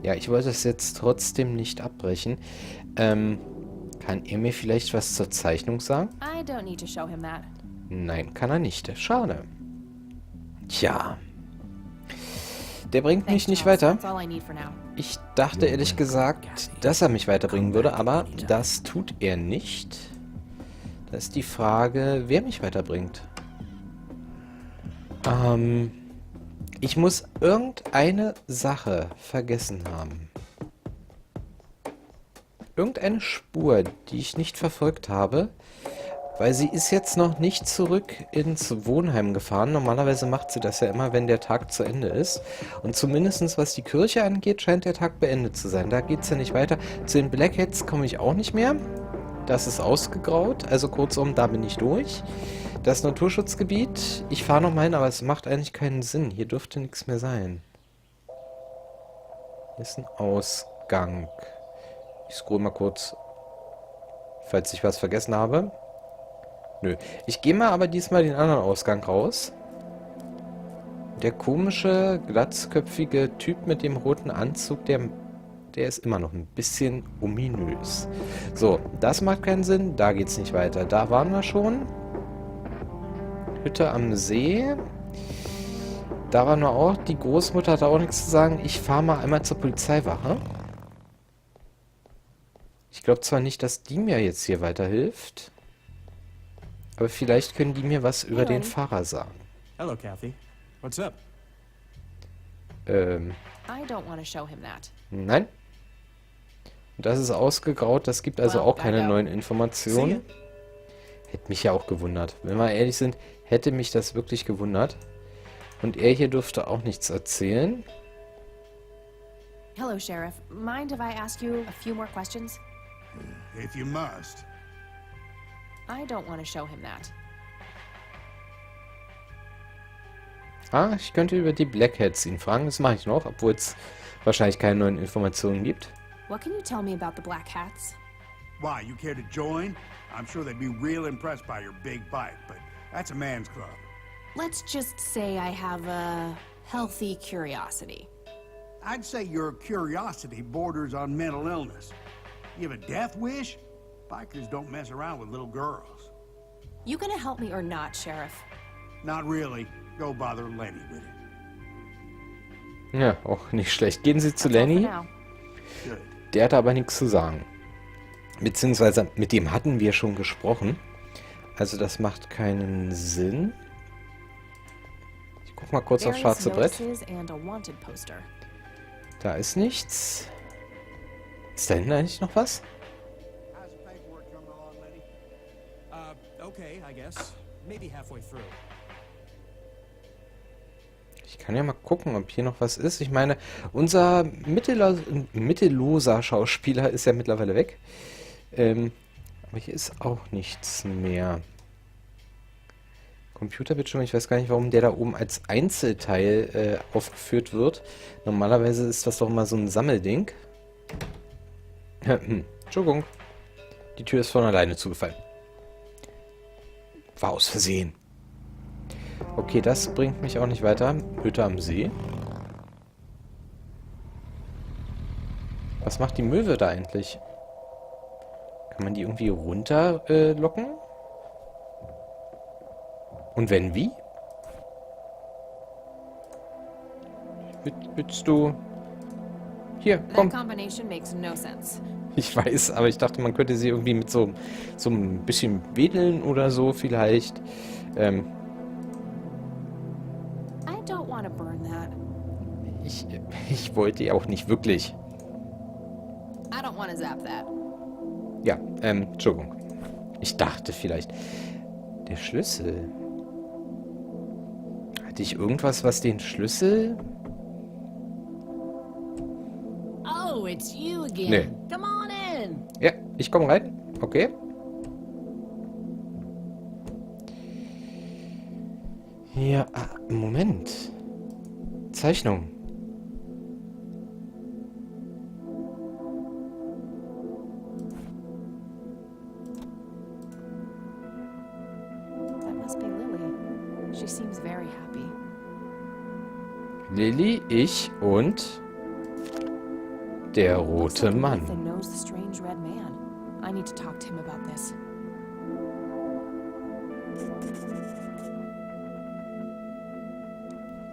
Ja, ich wollte es jetzt trotzdem nicht abbrechen. Kann er mir vielleicht was zur Zeichnung sagen? I don't need to show him that. Nein, kann er nicht. Schade. Tja, der bringt mich Thanks, nicht Charles. weiter. That's all I need for now. Ich dachte ehrlich gesagt, dass er mich weiterbringen würde, aber das tut er nicht. Da ist die Frage, wer mich weiterbringt. Ich muss irgendeine Sache vergessen haben. Irgendeine Spur, die ich nicht verfolgt habe, weil sie ist jetzt noch nicht zurück ins Wohnheim gefahren. Normalerweise macht sie das ja immer, wenn der Tag zu Ende ist. Und zumindest was die Kirche angeht, scheint der Tag beendet zu sein. Da geht es ja nicht weiter. Zu den Blackheads komme ich auch nicht mehr. Das ist ausgegraut. Also kurzum, da bin ich durch. Das Naturschutzgebiet. Ich fahre noch mal hin, aber es macht eigentlich keinen Sinn. Hier dürfte nichts mehr sein. Hier ist ein Ausgang. Ich scroll mal kurz, falls ich was vergessen habe. Nö. Ich gehe mal aber diesmal den anderen Ausgang raus. Der komische, glatzköpfige Typ mit dem roten Anzug, der ist immer noch ein bisschen ominös. So, das macht keinen Sinn. Da geht's nicht weiter. Da waren wir schon. Hütte am See. Da waren wir auch. Die Großmutter hat auch nichts zu sagen. Ich fahre mal einmal zur Polizeiwache. Ich glaube zwar nicht, dass die mir jetzt hier weiterhilft. Aber vielleicht können die mir was über den Fahrer sagen. Hello, Kathy. What's up? I don't want to show him that. Nein. Und das ist ausgegraut. Das gibt also auch keine neuen Informationen. Hätte mich ja auch gewundert. Wenn wir ehrlich sind, hätte mich das wirklich gewundert. Und er hier dürfte auch nichts erzählen. Hello, Sheriff. Mind if I ask you a few more questions? If you must. I don't want to show him that. Ah, ich könnte über die Blackheads ihn fragen. Das mache ich noch, obwohl es wahrscheinlich keine neuen Informationen gibt. What can you tell me about the Black Hats? Why, you care to join? I'm sure they'd be real impressed by your big bike, but that's a man's club. Let's just say I have a healthy curiosity. I'd say your curiosity borders on mental illness. You have a death wish? Bikers don't mess around with little girls. You gonna help me or not, Sheriff? Not really. Go bother Lenny with it. Ja, auch nicht schlecht. Gehen Sie zu That's all for Lenny. now. Good. Der hat aber nichts zu sagen. Beziehungsweise mit dem hatten wir schon gesprochen. Also das macht keinen Sinn. Ich guck mal kurz aufs Various schwarze Brett. notices and a wanted poster. Da ist nichts. Ist da hinten eigentlich noch was? How's the paperwork coming along, Lenny? Okay, I guess. Maybe halfway through. Ich kann ja mal gucken, ob hier noch was ist. Ich meine, unser mittelloser Schauspieler ist ja mittlerweile weg. Aber hier ist auch nichts mehr. Computerbildschirm, ich weiß gar nicht, warum der da oben als Einzelteil aufgeführt wird. Normalerweise ist das doch mal so ein Sammelding. Entschuldigung. Die Tür ist von alleine zugefallen. War aus Versehen. Okay, das bringt mich auch nicht weiter. Hütte am See. Was macht die Möwe da eigentlich? Kann man die irgendwie runterlocken? Und wenn, wie? Willst du... Hier, That komm. combination makes no sense. Ich weiß, aber ich dachte, man könnte sie irgendwie mit so ein bisschen wedeln oder so vielleicht. I don't want to burn that. Ich wollte ja auch nicht wirklich. I don't want to zap that. Ja, Entschuldigung. Ich dachte vielleicht. Der Schlüssel. Hatte ich irgendwas, was den Schlüssel... Oh, it's you again. Nee. Come on in. Ja, ich komme rein. Okay. Ja, Moment. Zeichnung. That must be Lily. She seems very happy. Lilly, ich und... Der Looks rote like Mann. Nathan knows the strange red man. I need to talk to him about this.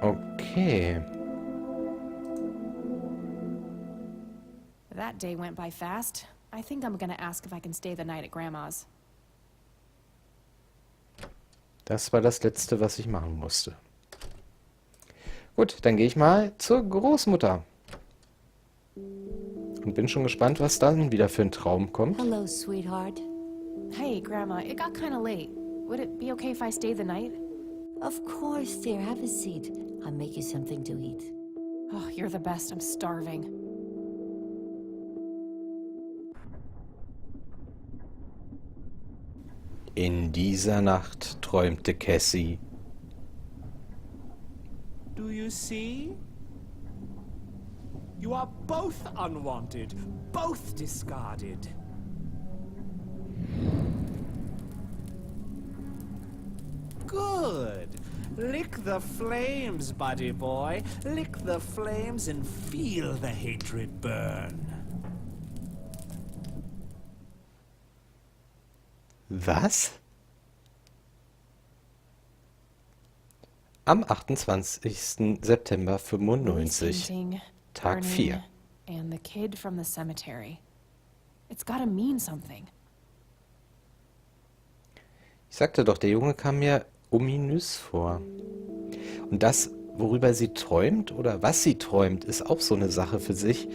Okay. That day went by fast. I think I'm gonna ask if I can stay the night at Grandma's. Das war das Letzte, was ich machen musste. Gut, dann gehe ich mal zur Großmutter. Und bin schon gespannt, was dann wieder für ein Traum kommt. Hello, sweetheart. Hey, Grandma, it got kinda late. Would it be okay if I stay the night? Of course, dear. Have a seat. I'll make you something to eat. Oh, you're the best. I'm starving. In dieser Nacht träumte Cassie. Do you see? You are both unwanted, both discarded. Good. Lick the flames, buddy boy. Lick the flames and feel the hatred burn. Was? Am 28. September 95. Painting, Tag burning, 4. And the kid from the cemetery. It's gotta mean something. Ich sagte doch, der Junge kam mir ominös vor. Und das, worüber sie träumt oder was sie träumt, ist auch so eine Sache für sich.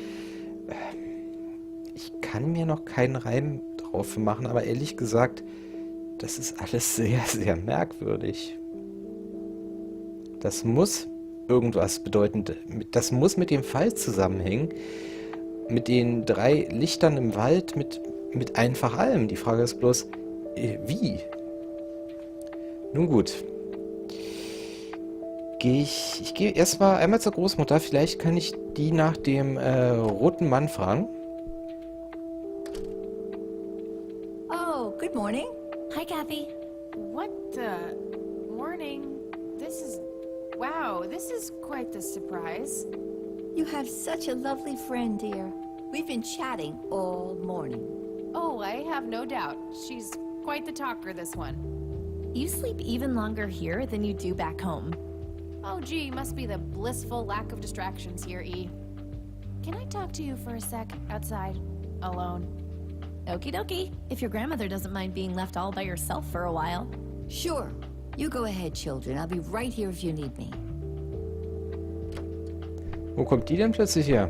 Ich kann mir noch keinen Reim drauf machen, aber ehrlich gesagt, das ist alles sehr, sehr merkwürdig. Das muss irgendwas bedeuten. Das muss mit dem Fall zusammenhängen. Mit den 3 Lichtern im Wald, mit einfach allem. Die Frage ist bloß, wie? Nun gut. Ich gehe erstmal einmal zur Großmutter. Vielleicht kann ich die nach dem roten Mann fragen. Oh, good morning. Hi, Kathy. What the... Morning. Wow, this is quite the surprise. You have such a lovely friend, dear. We've been chatting all morning. Oh, I have no doubt. She's quite the talker, this one. You sleep even longer here than you do back home. Oh, gee, must be the blissful lack of distractions here, E. Can I talk to you for a sec, outside, alone? Okie dokie, if your grandmother doesn't mind being left all by yourself for a while. Sure. You go ahead, children. I'll be right here if you need me. Wo kommt die denn plötzlich her?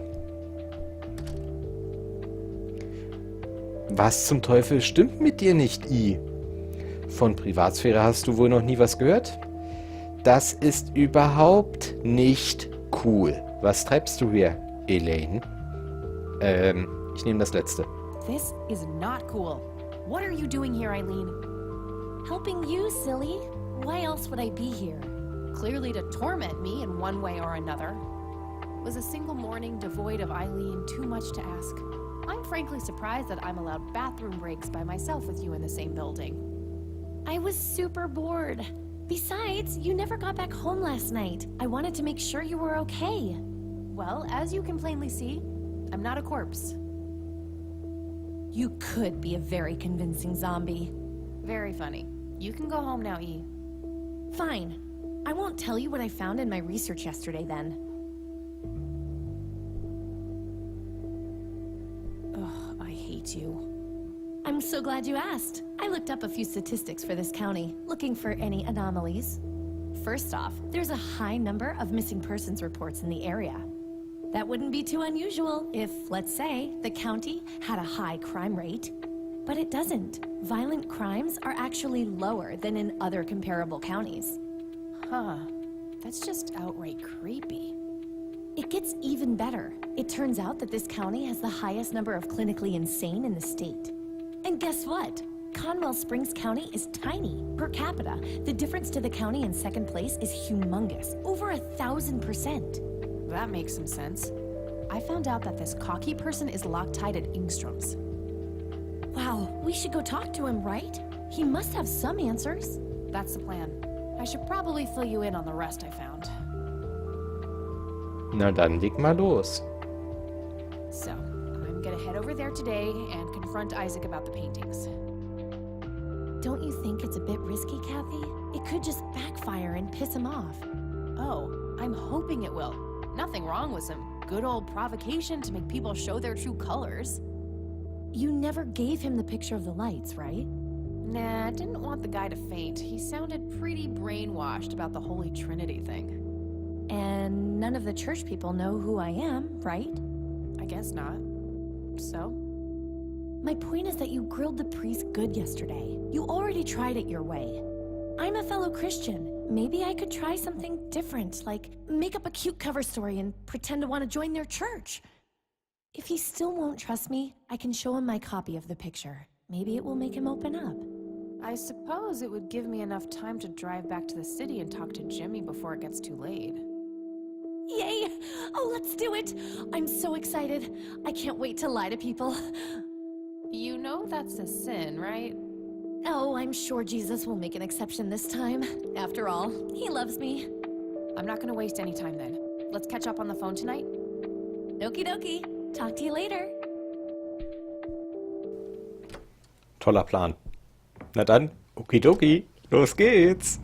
Was zum Teufel stimmt mit dir nicht, I? Von Privatsphäre hast du wohl noch nie was gehört? Das ist überhaupt nicht cool. Was treibst du hier, Elaine? Ich nehme das letzte. This is not cool. What are you doing here, Eileen? Helping you, silly. Why else would I be here? Clearly to torment me in one way or another. Was a single morning devoid of Eileen too much to ask? I'm frankly surprised that I'm allowed bathroom breaks by myself with you in the same building. I was super bored. Besides, you never got back home last night. I wanted to make sure you were okay. Well, as you can plainly see, I'm not a corpse. You could be a very convincing zombie. Very funny. You can go home now, E. Fine. I won't tell you what I found in my research yesterday then. Ugh, I hate you. I'm so glad you asked. I looked up a few statistics for this county, looking for any anomalies. First off, there's a high number of missing persons reports in the area. That wouldn't be too unusual if, let's say, the county had a high crime rate. But it doesn't. Violent crimes are actually lower than in other comparable counties. Huh. That's just outright creepy. It gets even better. It turns out that this county has the highest number of clinically insane in the state. And guess what? Conwell Springs County is tiny. Per capita, the difference to the county in second place is humongous. Over 1,000%. That makes some sense. I found out that this cocky person is Loctite at Ingstrom's. Wow, we should go talk to him, right? He must have some answers. That's the plan. I should probably fill you in on the rest I found. Na dann leg mal los. So, I'm gonna head over there today and confront Isaac about the paintings. Don't you think it's a bit risky, Kathy? It could just backfire and piss him off. Oh, I'm hoping it will. Nothing wrong with some good old provocation to make people show their true colors. You never gave him the picture of the lights, right? Nah, I didn't want the guy to faint. He sounded pretty brainwashed about the Holy Trinity thing. And none of the church people know who I am, right? I guess not. So? My point is that you grilled the priest good yesterday. You already tried it your way. I'm a fellow Christian. Maybe I could try something different, like make up a cute cover story and pretend to want to join their church. If he still won't trust me, I can show him my copy of the picture. Maybe it will make him open up. I suppose it would give me enough time to drive back to the city and talk to Jimmy before it gets too late. Yay! Oh, let's do it! I'm so excited. I can't wait to lie to people. You know that's a sin, right? Oh, I'm sure Jesus will make an exception this time. After all, he loves me. I'm not gonna waste any time then. Let's catch up on the phone tonight. Okie dokie. Talk to you later. Toller Plan. Na dann, okidoki, los geht's.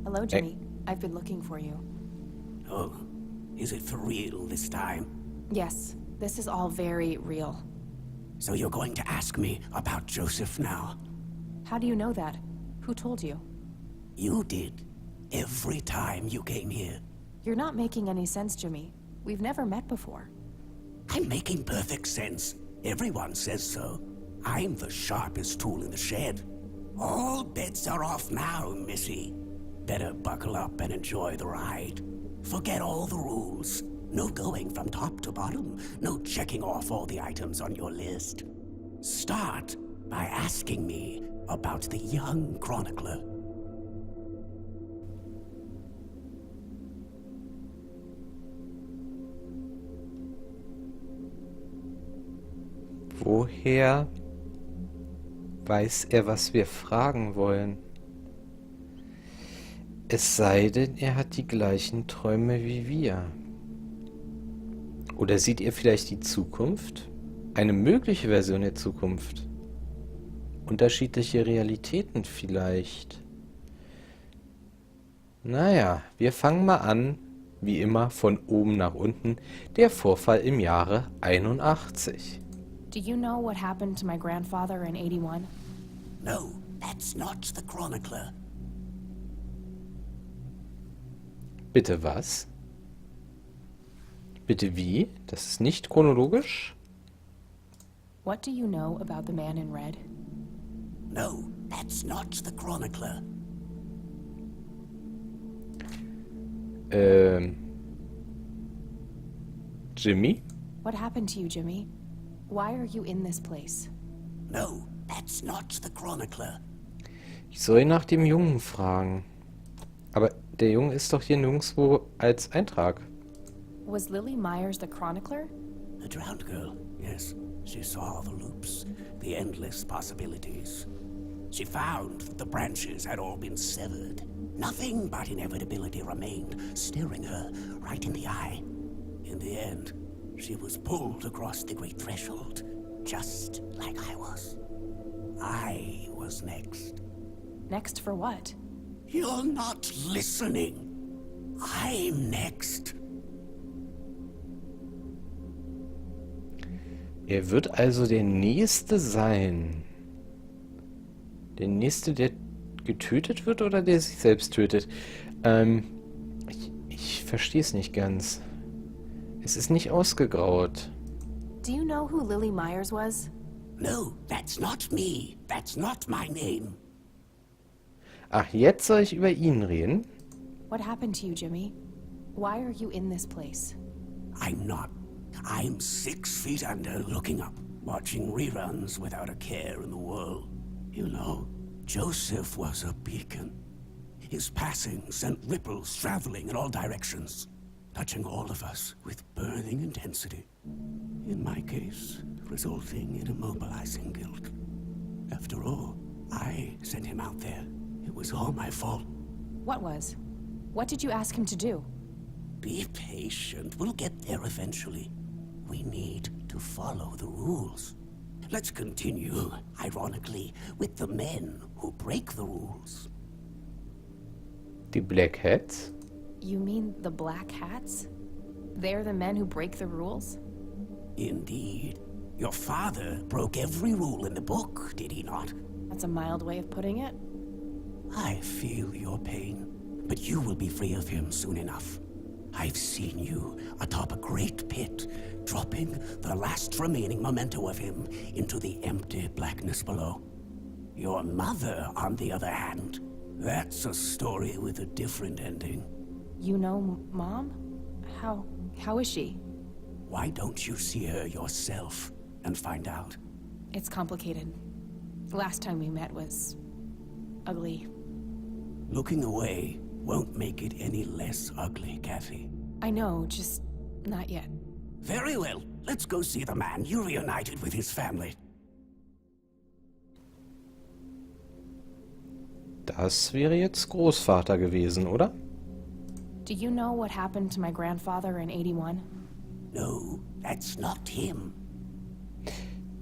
Hello, Jimmy. I've been looking for you. Oh, is it for real this time? Yes, this is all very real. So you're going to ask me about Joseph now? How do you know that? Who told you? You did. Every time you came here. You're not making any sense, Jimmy. We've never met before. I'm making perfect sense. Everyone says so. I'm the sharpest tool in the shed. All bets are off now, Missy. Better buckle up and enjoy the ride. Forget all the rules. No going from top to bottom. No checking off all the items on your list. Start by asking me about the young chronicler. Woher weiß er, was wir fragen wollen? Es sei denn, er hat die gleichen Träume wie wir. Oder sieht er vielleicht die Zukunft? Eine mögliche Version der Zukunft? Unterschiedliche Realitäten vielleicht? Naja, wir fangen mal an, wie immer von oben nach unten, der Vorfall im Jahre 81. Do you know what happened to my grandfather in 81? No, that's not the chronicler. Bitte was? Bitte wie? Das ist nicht chronologisch? What do you know about the man in red? No, that's not the chronicler. Jimmy? What happened to you, Jimmy? Why are you in this place? No, that's not the chronicler. Ich soll nach dem Jungen fragen. Aber der Junge ist doch hier nirgendwo als Eintrag. Was Lily Myers the chronicler? The drowned girl, yes. She saw the loops, the endless possibilities. She found that the branches had all been severed. Nothing but inevitability remained, staring her right in the eye. In the end, she was pulled across the great threshold, just like I was. I was next. Next for what? You're not listening. I'm next. Er wird also der Nächste sein. Der Nächste, der getötet wird oder der sich selbst tötet? Ich verstehe es nicht ganz. Es ist nicht ausgegraut. Do you know who Lily Myers was? No, that's not me. That's not my name. Ach, jetzt soll ich über ihn reden? What happened to you, Jimmy? Why are you in this place? I'm not. I'm 6 feet under, looking up, watching reruns without a care in the world. You know, Joseph was a beacon. His passing sent ripples traveling in all directions, touching all of us with burning intensity. In my case, resulting in immobilizing guilt. After all, I sent him out there. It was all my fault. What was? What did you ask him to do? Be patient. We'll get there eventually. We need to follow the rules. Let's continue, ironically, with the men who break the rules. Die Black Hats? You mean the Black Hats? They're the men who break the rules? Indeed. Your father broke every rule in the book, did he not? That's a mild way of putting it. I feel your pain, but you will be free of him soon enough. I've seen you atop a great pit, dropping the last remaining memento of him into the empty blackness below. Your mother, on the other hand, that's a story with a different ending. You know Mom? How is she? Why don't you see her yourself and find out? It's complicated. Last time we met was ugly. Looking away won't make it any less ugly, Kathy. I know, just not yet. Very well. Let's go see the man you reunited with his family. Das wäre jetzt Großvater gewesen, oder? Do you know what happened to my grandfather in 81? No, that's not him.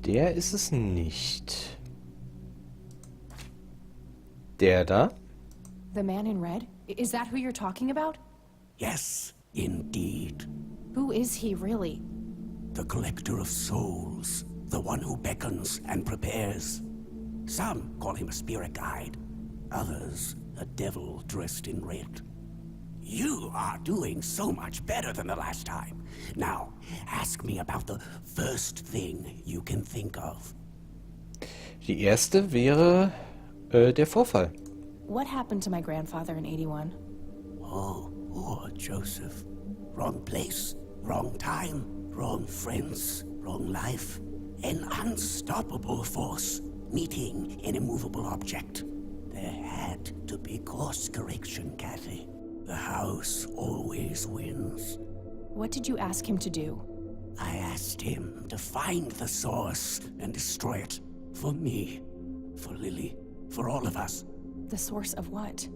Der ist es nicht. Der da? The man in red? Is that who you're talking about? Yes, indeed. Who is he really? The collector of souls. The one who beckons and prepares. Some call him a spirit guide. Others, a devil dressed in red. You are doing so much better than the last time. Now, ask me about the first thing you can think of. Die erste wäre der Vorfall. What happened to my grandfather in 81? Oh, poor Joseph. Wrong place, wrong time, wrong friends, wrong life. An unstoppable force meeting an immovable object. There had to be course correction, Kathy. The house always wins. What did you ask him to do? I asked him to find the source and destroy it. For me, for Lily, for all of us. The source of what?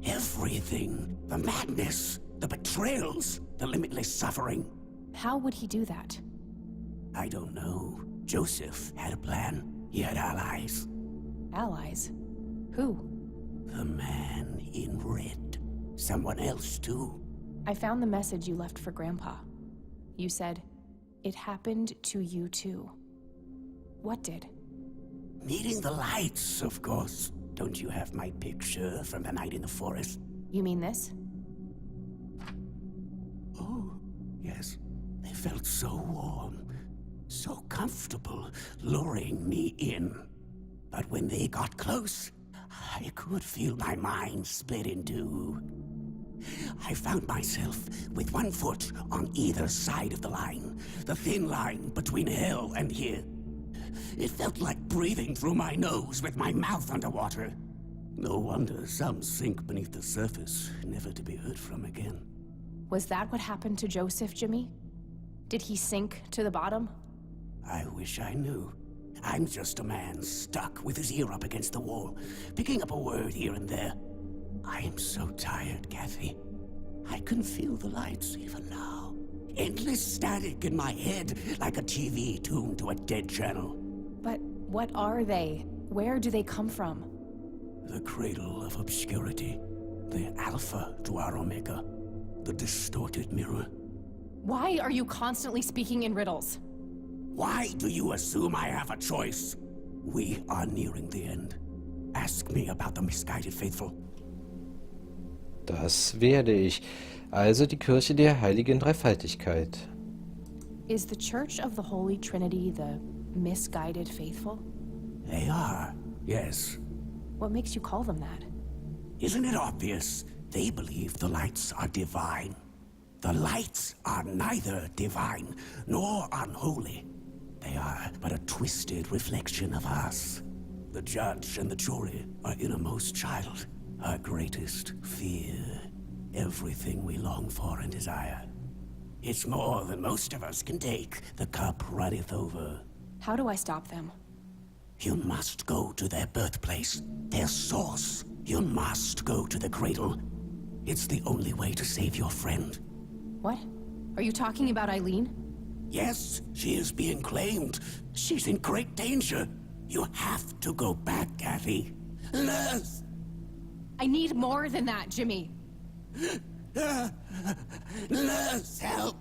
Everything. The madness, the betrayals, the limitless suffering. How would he do that? I don't know. Joseph had a plan. He had allies. Allies? Who? The man in red. Someone else, too. I found the message you left for Grandpa. You said, "It happened to you too." What did? Meeting the lights, of course. Don't you have my picture from the night in the forest? You mean this? Oh, yes. They felt so warm, so comfortable, luring me in. But when they got close, I could feel my mind split in two. I found myself with one foot on either side of the line, the thin line between hell and here. It felt like breathing through my nose with my mouth underwater. No wonder some sink beneath the surface, never to be heard from again. Was that what happened to Joseph, Jimmy? Did he sink to the bottom? I wish I knew. I'm just a man stuck with his ear up against the wall, picking up a word here and there. I am so tired, Kathy. I can feel the lights even now. Endless static in my head, like a TV tuned to a dead channel. But what are they? Where do they come from? The cradle of obscurity. The alpha to our omega. The distorted mirror. Why are you constantly speaking in riddles? Why do you assume I have a choice? We are nearing the end. Ask me about the misguided faithful. Das werde ich. Also die Kirche der Heiligen Dreifaltigkeit. Is the Church of the Holy Trinity the misguided faithful? They are, yes. What makes you call them that? Isn't it obvious? They believe the lights are divine. The lights are neither divine nor unholy. They are but a twisted reflection of us. The judge and the jury, our innermost child, our greatest fear, everything we long for and desire. It's more than most of us can take. The cup runneth over. How do I stop them? You must go to their birthplace, their source. You must go to the cradle. It's the only way to save your friend. What? Are you talking about Eileen? Yes, she is being claimed. She's in great danger. You have to go back, Kathy. Nurse! I need more than that, Jimmy. Nurse, help!